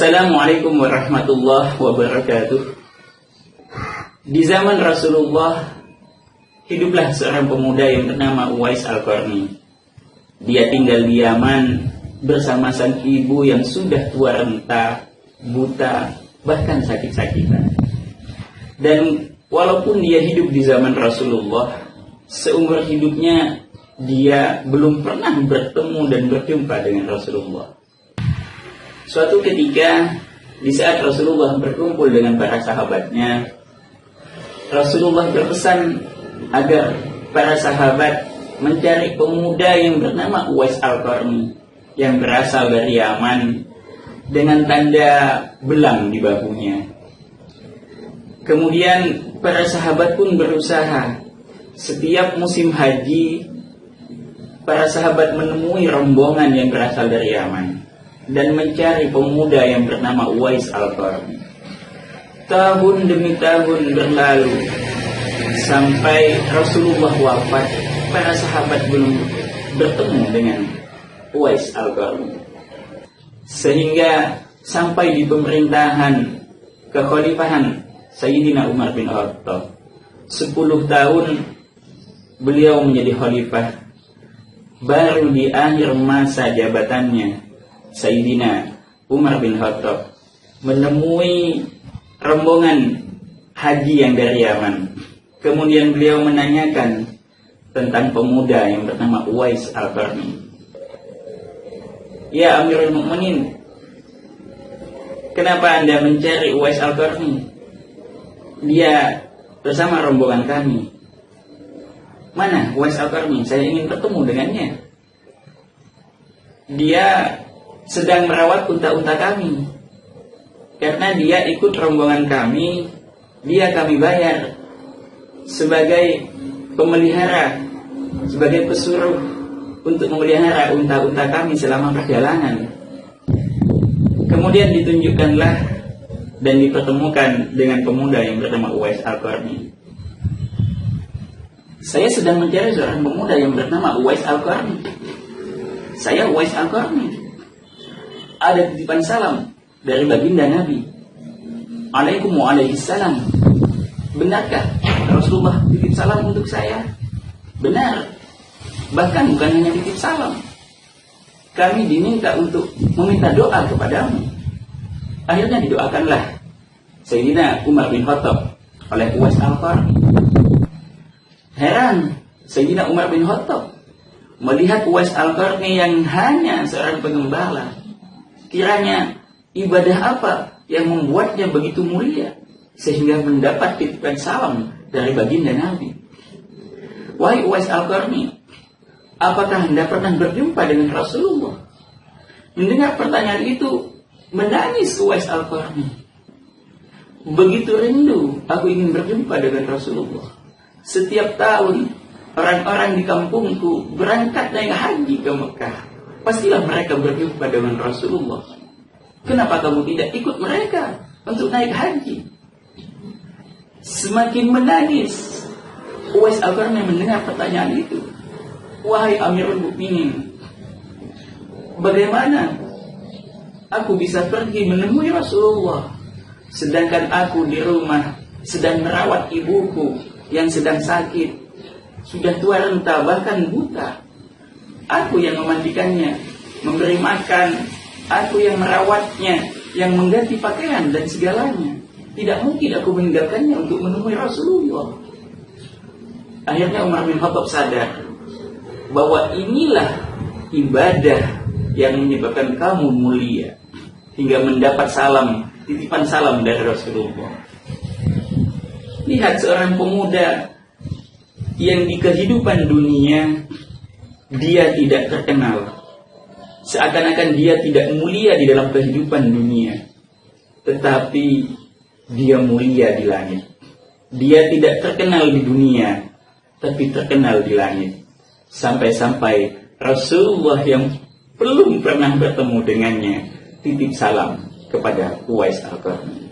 Assalamualaikum warahmatullahi wabarakatuh. Di zaman Rasulullah, hiduplah seorang pemuda yang bernama Uwais Al-Qarni. Dia tinggal di Yaman bersama sang ibu yang sudah tua renta, buta, bahkan sakit-sakitan. Dan walaupun dia hidup di zaman Rasulullah, seumur hidupnya dia belum pernah bertemu dan berjumpa dengan Rasulullah. Suatu ketika, di saat Rasulullah berkumpul dengan para sahabatnya, Rasulullah berpesan agar para sahabat mencari pemuda yang bernama Uwais Al-Qarni, yang berasal dari Yaman, dengan tanda belang di bahunya. Kemudian para sahabat pun berusaha. Setiap musim haji, para sahabat menemui rombongan yang berasal dari Yaman dan mencari pemuda yang bernama Uwais Al-Qarni. Tahun demi tahun berlalu sampai Rasulullah wafat, para sahabat belum bertemu dengan Uwais Al-Qarni. Sehingga sampai di pemerintahan kekhalifahan Sayyidina Umar bin Khattab, 10 tahun beliau menjadi khalifah. Baru di akhir masa jabatannya, Sayyidina Umar bin Khattab menemui rombongan haji yang dari Yaman. Kemudian beliau menanyakan tentang pemuda yang bernama Uwais Al-Qarni. Ya Amirul Mukminin, kenapa Anda mencari Uwais Al-Qarni? Dia bersama rombongan kami. Mana Uwais Al-Qarni? Saya ingin bertemu dengannya. Dia sedang merawat unta-unta kami. Karena dia ikut rombongan kami, dia kami bayar sebagai pemelihara, sebagai pesuruh untuk memelihara unta-unta kami selama perjalanan. Kemudian ditunjukkanlah dan dipertemukan dengan pemuda yang bernama Uwais Al-Qarni. Saya sedang mencari seorang pemuda yang bernama Uwais Al-Qarni. Saya Uwais Al-Qarni. Ada titipan salam dari baginda Nabi. Alaikum wa alaihissalam. Benarkah Rasulullah titip salam untuk saya? Benar. Bahkan bukan hanya titip salam, kami diminta untuk meminta doa kepadamu. Akhirnya didoakanlah Sayyidina Umar bin Khattab oleh Uwais Al-Qarni. Heran Sayyidina Umar bin Khattab melihat Uwais Al-Qarni yang hanya seorang pengembala. Kiranya ibadah apa yang membuatnya begitu mulia sehingga mendapat titipan salam dari baginda Nabi. Wahai Uwais Al-Qarni, apakah Anda pernah berjumpa dengan Rasulullah? Mendengar pertanyaan itu, menangis Uwais Al-Qarni. Begitu rindu aku ingin berjumpa dengan Rasulullah. Setiap tahun orang-orang di kampungku berangkat naik haji ke Mekah. Pastilah mereka berjumpa dengan Rasulullah. Kenapa kamu tidak ikut mereka untuk naik haji? Semakin menangis Uwais Al-Qarni mendengar pertanyaan itu. Wahai Amirul Mukminin, bagaimana aku bisa pergi menemui Rasulullah sedangkan aku di rumah sedang merawat ibuku yang sedang sakit, sudah tua renta bahkan buta. Aku yang memandikannya, memberi makan, aku yang merawatnya, yang mengganti pakaian dan segalanya. Tidak mungkin aku meninggalkannya untuk menemui Rasulullah. Akhirnya Umar bin Khattab sadar bahwa inilah ibadah yang menyebabkan kamu mulia hingga mendapat salam, titipan salam dari Rasulullah. Lihat seorang pemuda yang di kehidupan dunia dia tidak terkenal, seakan-akan dia tidak mulia di dalam kehidupan dunia, tetapi dia mulia di langit. Dia tidak terkenal di dunia, tapi terkenal di langit. Sampai-sampai Rasulullah yang belum pernah bertemu dengannya titip salam kepada Uwais Al-Qarni.